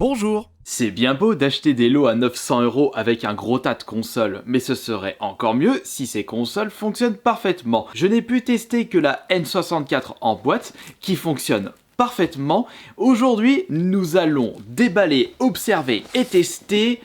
Bonjour. C'est bien beau d'acheter des lots à 900 € avec un gros tas de consoles, mais ce serait encore mieux si ces consoles fonctionnent parfaitement. Je n'ai pu tester que la N64 en boîte, qui fonctionne parfaitement. Aujourd'hui, nous allons déballer, observer et tester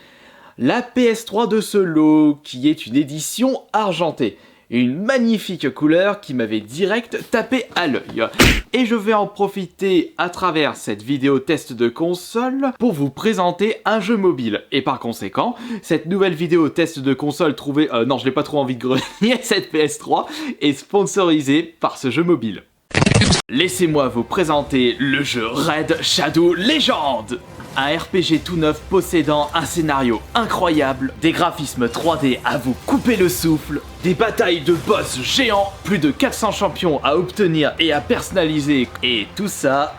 la PS3 de ce lot, qui est une édition argentée. Une magnifique couleur qui m'avait direct tapé à l'œil. Et je vais en profiter à travers cette vidéo test de console pour vous présenter un jeu mobile. Et par conséquent, cette nouvelle vidéo test de console trouvée... non, je n'ai pas trop envie de grogner, cette PS3 est sponsorisée par ce jeu mobile. Laissez-moi vous présenter le jeu Raid Shadow Legends. Un RPG tout neuf possédant un scénario incroyable, des graphismes 3D à vous couper le souffle, des batailles de boss géants, plus de 400 champions à obtenir et à personnaliser, et tout ça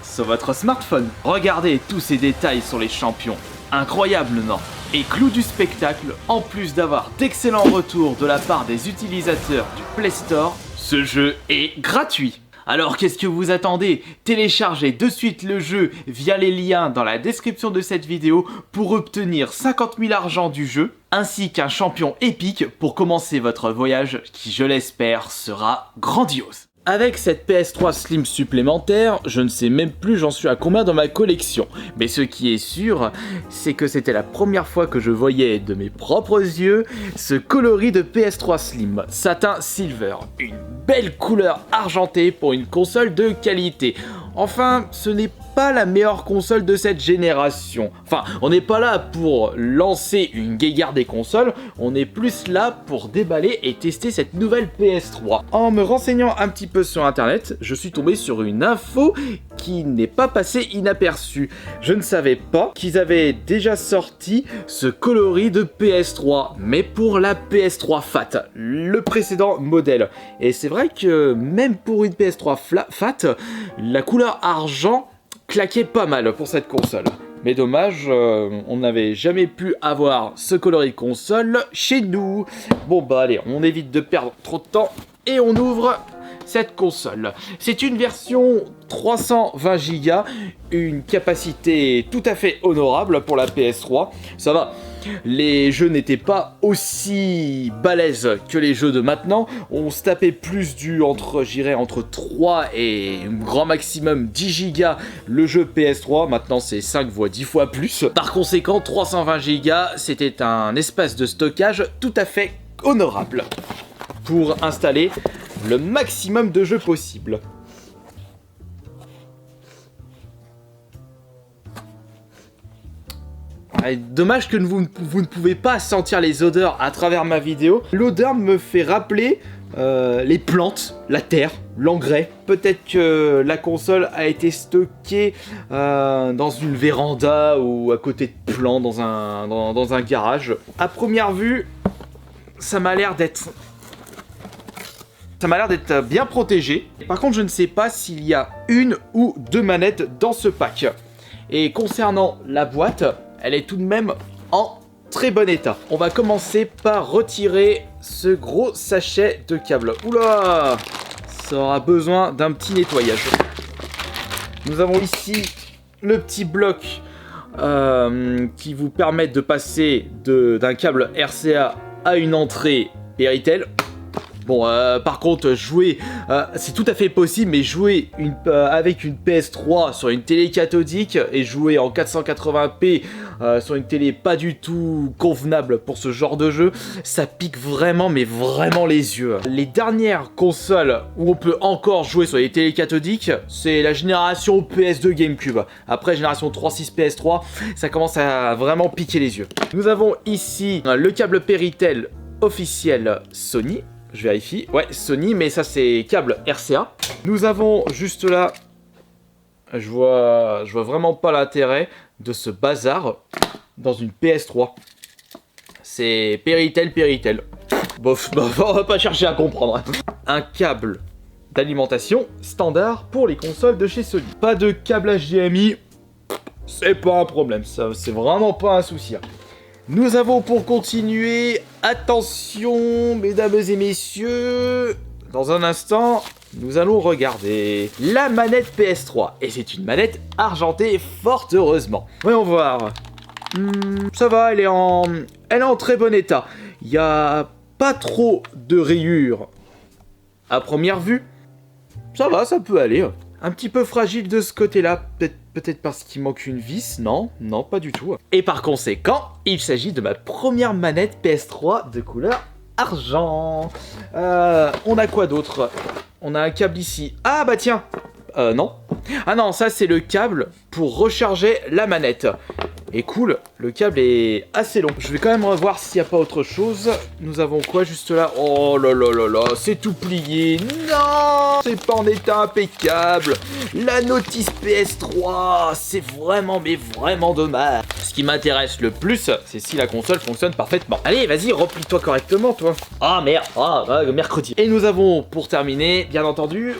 sur votre smartphone. Regardez tous ces détails sur les champions, incroyable non? Et clou du spectacle, en plus d'avoir d'excellents retours de la part des utilisateurs du Play Store, ce jeu est gratuit. Alors qu'est-ce que vous attendez? Téléchargez de suite le jeu via les liens dans la description de cette vidéo pour obtenir 50 000 argent du jeu, ainsi qu'un champion épique pour commencer votre voyage qui, je l'espère, sera grandiose. Avec cette PS3 Slim supplémentaire, je ne sais même plus j'en suis à combien dans ma collection. Mais ce qui est sûr, c'est que c'était la première fois que je voyais de mes propres yeux ce coloris de PS3 Slim, satin silver. Une belle couleur argentée pour une console de qualité. Enfin, ce n'est pas la meilleure console de cette génération. Enfin, on n'est pas là pour lancer une guéguerre des consoles, on est plus là pour déballer et tester cette nouvelle PS3. En me renseignant un petit peu sur internet, je suis tombé sur une info qui n'est pas passée inaperçue. Je ne savais pas qu'ils avaient déjà sorti ce coloris de PS3, mais pour la PS3 Fat, le précédent modèle. Et c'est vrai que même pour une PS3 Fat, la couleur argent claquait pas mal pour cette console. Mais dommage, on n'avait jamais pu avoir ce coloris de console chez nous. Bon bah allez, on évite de perdre trop de temps et on ouvre cette console. C'est une version 320 Go, une capacité tout à fait honorable pour la PS3. Ça va, les jeux n'étaient pas aussi balèzes que les jeux de maintenant. On se tapait plus entre 3 et grand maximum 10 Go le jeu PS3. Maintenant c'est 5 voire 10 fois plus. Par conséquent, 320 Go, c'était un espace de stockage tout à fait honorable pour installer le maximum de jeux possible. Dommage que vous ne pouvez pas sentir les odeurs à travers ma vidéo. L'odeur me fait rappeler les plantes, la terre, l'engrais. Peut-être que la console a été stockée dans une véranda ou à côté de plants dans un garage. À première vue, ça m'a l'air d'être bien protégé. Par contre, je ne sais pas s'il y a une ou deux manettes dans ce pack. Et concernant la boîte, elle est tout de même en très bon état. On va commencer par retirer ce gros sachet de câbles. Oula! Ça aura besoin d'un petit nettoyage. Nous avons ici le petit bloc qui vous permet de passer d'un câble RCA à une entrée Péritel. Bon, par contre, jouer, c'est tout à fait possible, mais jouer avec une PS3 sur une télé cathodique et jouer en 480p sur une télé pas du tout convenable pour ce genre de jeu, ça pique vraiment, mais vraiment les yeux. Les dernières consoles où on peut encore jouer sur les télé cathodiques, c'est la génération PS2 GameCube. Après, génération 3.6 PS3, ça commence à vraiment piquer les yeux. Nous avons ici le câble Péritel officiel Sony. Je vérifie. Ouais, Sony, mais ça c'est câble RCA. Nous avons juste là, je vois vraiment pas l'intérêt de ce bazar dans une PS3. C'est Péritel. Bof, on va pas chercher à comprendre. Un câble d'alimentation standard pour les consoles de chez Sony. Pas de câble HDMI, c'est pas un problème, ça c'est vraiment pas un souci. Nous avons pour continuer, attention mesdames et messieurs, Dans un instant, nous allons regarder la manette PS3. Et c'est une manette argentée, fort heureusement. Voyons voir. Ça va, elle est en très bon état. Il n'y a pas trop de rayures à première vue. Ça va, ça peut aller. Un petit peu fragile de ce côté-là, peut-être parce qu'il manque une vis. Non, pas du tout. Et par conséquent, il s'agit de ma première manette PS3 de couleur argent. On a quoi d'autre? On a un câble ici. Ah bah tiens. Non. Ah non, ça c'est le câble pour recharger la manette. Et cool, le câble est assez long. Je vais quand même revoir s'il n'y a pas autre chose. Nous avons quoi juste là? Oh là là là là, c'est tout plié. Non, c'est pas en état impeccable. La notice PS3, c'est vraiment, mais vraiment dommage. Ce qui m'intéresse le plus, c'est si la console fonctionne parfaitement. Allez, vas-y, replie-toi correctement, toi. Ah merde, mercredi. Et nous avons, pour terminer, bien entendu,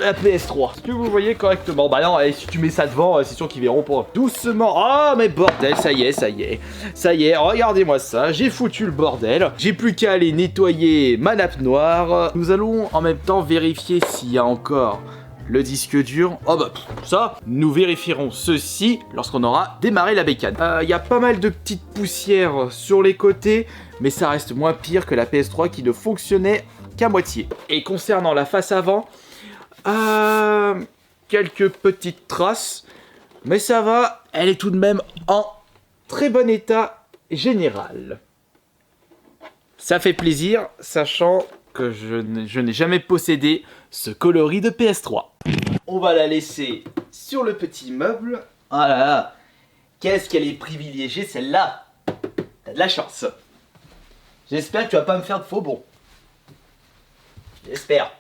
la PS3. Est-ce que vous voyez correctement? Bah non, si tu mets ça devant, c'est sûr qu'ils verront pas. Doucement. Oh mais bordel, ça y est, regardez-moi ça. J'ai foutu le bordel. J'ai plus qu'à aller nettoyer ma nappe noire. Nous allons en même temps vérifier s'il y a encore le disque dur. Oh bah ça, nous vérifierons ceci lorsqu'on aura démarré la bécane. Il y a pas mal de petites poussières sur les côtés, mais ça reste moins pire que la PS3 qui ne fonctionnait qu'à moitié. Et concernant la face avant, quelques petites traces, mais ça va, elle est tout de même en très bon état général. Ça fait plaisir, sachant que je n'ai jamais possédé ce coloris de PS3. On va la laisser sur le petit meuble. Ah là là, qu'est-ce qu'elle est privilégiée celle-là. T'as de la chance. J'espère que tu vas pas me faire de faux bons. J'espère.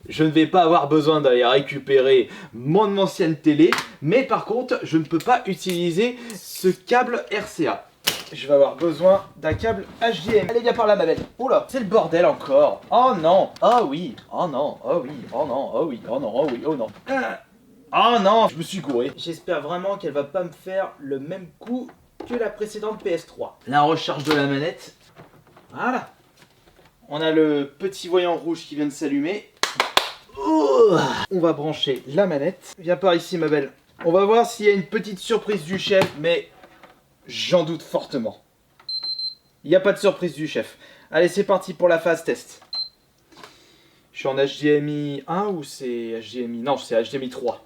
Je ne vais pas avoir besoin d'aller récupérer mon ancienne télé, mais par contre, je ne peux pas utiliser ce câble RCA. Je vais avoir besoin d'un câble HDMI. Allez, viens par là, ma belle. Oula, c'est le bordel encore. Oh non. Oh oui. Oh non. Oh oui. Oh non. Oh oui. Oh non. Oh oui. Oh non. Oh non, je me suis gouré. J'espère vraiment qu'elle va pas me faire le même coup que la précédente PS3. La recharge de la manette. Voilà. On a le petit voyant rouge qui vient de s'allumer. On va brancher la manette. Viens par ici, ma belle. On va voir s'il y a une petite surprise du chef, mais j'en doute fortement. Il n'y a pas de surprise du chef. Allez, c'est parti pour la phase test. Je suis en HDMI 1 ou c'est HDMI... Non, c'est HDMI 3.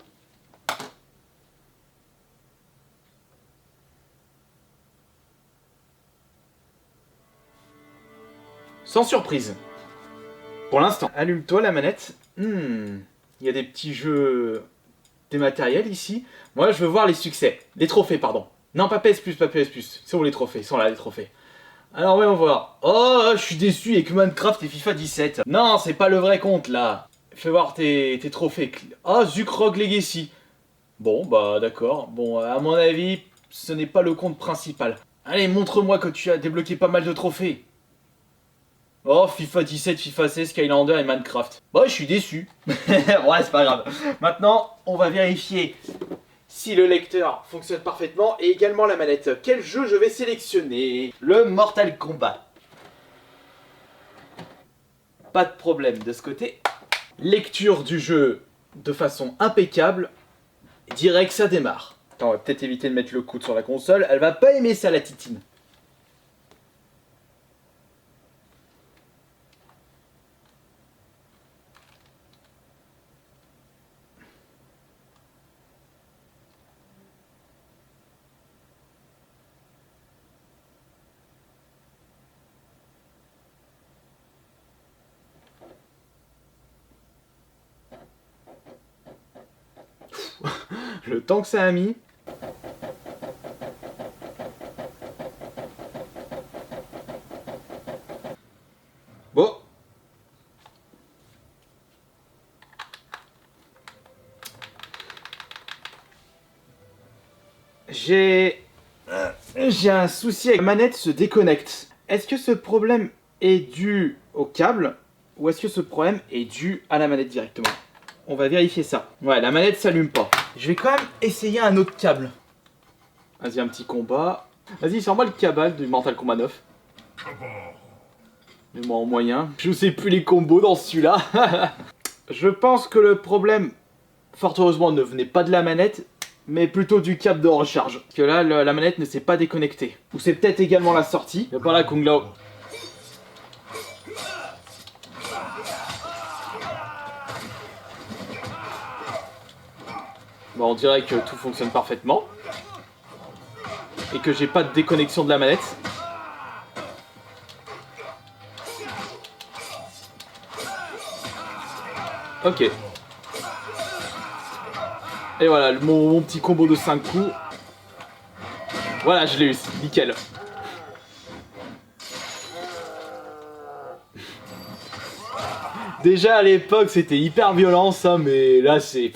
Sans surprise. Pour l'instant. Allume-toi la manette. Il y a des petits jeux dématériels ici. Moi, je veux voir les succès. Les trophées, pardon. Non, pas PS+, pas PS+. C'est où les trophées? Ils sont là, les trophées. Alors, voyons voir. Oh, je suis déçu avec Minecraft et FIFA 17. Non, c'est pas le vrai compte, là. Fais voir tes trophées. Ah, Zukrog Legacy. Bon, bah, d'accord. Bon, à mon avis, ce n'est pas le compte principal. Allez, montre-moi que tu as débloqué pas mal de trophées. Oh, FIFA 17, FIFA 16, Skylander et Minecraft. Bah, je suis déçu. Ouais, c'est pas grave. Maintenant, on va vérifier si le lecteur fonctionne parfaitement et également la manette. Quel jeu je vais sélectionner? Le Mortal Kombat. Pas de problème de ce côté. Lecture du jeu de façon impeccable. Direct, ça démarre. Attends, on va peut-être éviter de mettre le coude sur la console. Elle va pas aimer ça, la titine. Le temps que ça a mis. Bon. J'ai un souci avec la manette se déconnecte. Est-ce que ce problème est dû au câble ou est-ce que ce problème est dû à la manette directement? On va vérifier ça. Ouais, la manette s'allume pas. Je vais quand même essayer un autre câble. Vas-y, un petit combat. Vas-y, sors-moi le câble du Mortal Kombat 9. Mais moi en moyen, je sais plus les combos dans celui-là. Je pense que le problème, fort heureusement, ne venait pas de la manette, mais plutôt du câble de recharge. Parce que là, la manette ne s'est pas déconnectée. Ou c'est peut-être également la sortie. Mais par là, Kung Lao. Bon, on dirait que tout fonctionne parfaitement. Et que j'ai pas de déconnexion de la manette. Ok. Et voilà, mon petit combo de 5 coups. Voilà, je l'ai eu, nickel. Déjà à l'époque c'était hyper violent ça, mais là c'est...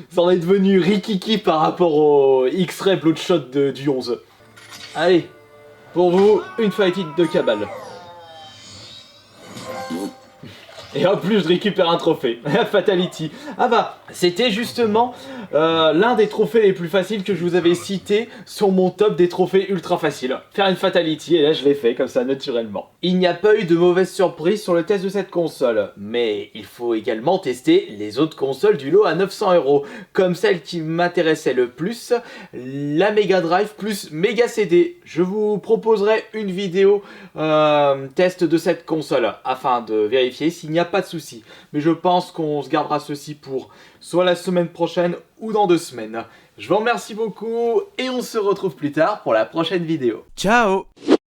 Ça en est devenu rikiki par rapport au X-Ray Bloodshot du 11. Allez, pour vous, une fight hit de Cabal. Et en plus je récupère un trophée, Fatality. Ah bah, c'était justement l'un des trophées les plus faciles que je vous avais cité sur mon top des trophées ultra faciles. Faire une Fatality, et là je l'ai fait comme ça naturellement. Il n'y a pas eu de mauvaise surprise sur le test de cette console, mais il faut également tester les autres consoles du lot à 900 €, comme celle qui m'intéressait le plus, la Mega Drive plus Mega CD. Je vous proposerai une vidéo test de cette console afin de vérifier s'il n'y a pas de souci. Mais je pense qu'on se gardera ceci pour soit la semaine prochaine ou dans 2 semaines. Je vous remercie beaucoup et on se retrouve plus tard pour la prochaine vidéo. Ciao!